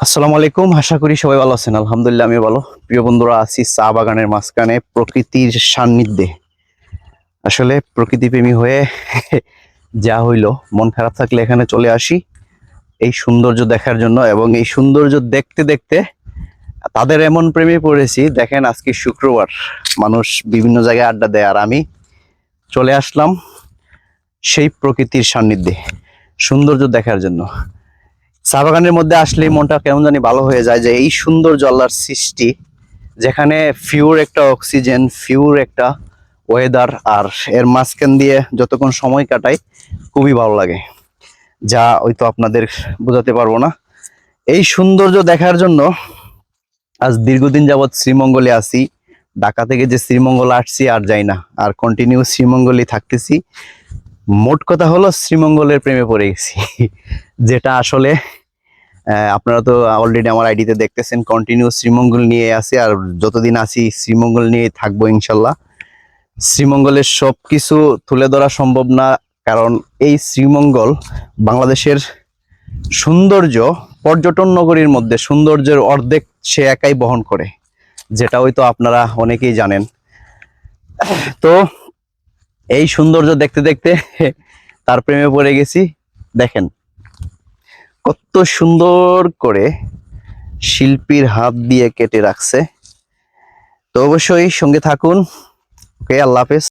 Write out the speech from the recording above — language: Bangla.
আসসালামু আলাইকুম, আশা করি সবাই ভালো আছেন। আলহামদুলিল্লাহ আমি ভালো। প্রিয় বন্ধুরা, আছি চা বাগানের মাঝখানে প্রকৃতির সান্নিধ্যে। আসলে প্রকৃতি প্রেমী হয়ে যা হইলো, মন খারাপ থাকলে এখানে চলে আসি এই সৌন্দর্য দেখার জন্য, এবং এই সৌন্দর্য দেখতে দেখতে তাদের এমন প্রেমে পড়েছি। দেখেন, আজকে শুক্রবার, মানুষ বিভিন্ন জায়গায় আড্ডা দেয়, আর আমি চলে আসলাম সেই প্রকৃতির সান্নিধ্যে সৌন্দর্য দেখার জন্য। চা বাগানের মধ্যে আসলে মনটা কেমন জানি ভালো হয়ে যায়, যে এই সৌন্দর্য আল্লাহর সৃষ্টি, যেখানে ফিউর একটা অক্সিজেন, ফিউর একটা ওয়েদার, আর এর মাঝখান দিয়ে যতক্ষণ সময় কাটাই খুবই ভালো লাগে, যা হয়তো আপনাদের বোঝাতে পারবো না। এই সৌন্দর্য দেখার জন্য আজ দীর্ঘদিন যাবৎ শ্রীমঙ্গলে আছি। ঢাকা থেকে যে শ্রীমঙ্গল আসছি আর যাই না, আর কন্টিনিউ শ্রীমঙ্গলই থাকতেছি। মোট কথা হলো শ্রীমঙ্গলের প্রেমে পড়ে গেছি যেটা আসলে আপনারা তো অলরেডি আমার আইডিতে দেখতেছেন, কন্টিনিউ শ্রীমঙ্গল নিয়ে আছি, আর যতদিন আছি শ্রীমঙ্গল নিয়ে থাকবো ইনশাল্লাহ। শ্রীমঙ্গলের সবকিছু তুলে ধরা সম্ভব না, কারণ এই শ্রীমঙ্গল বাংলাদেশের সৌন্দর্য, পর্যটন নগরীর মধ্যে সৌন্দর্যের অর্ধেক সে একাই বহন করে, যেটা হয়তো আপনারা অনেকেই জানেন। তো এই সৌন্দর্য দেখতে দেখতে তার প্রেমে পড়ে গেছি। দেখেন কত সুন্দর করে শিল্পীর হাত দিয়ে কেটে রাখছে। তো অবশ্যই সঙ্গে থাকুন। ওকে, আল্লাহ হাফেজ।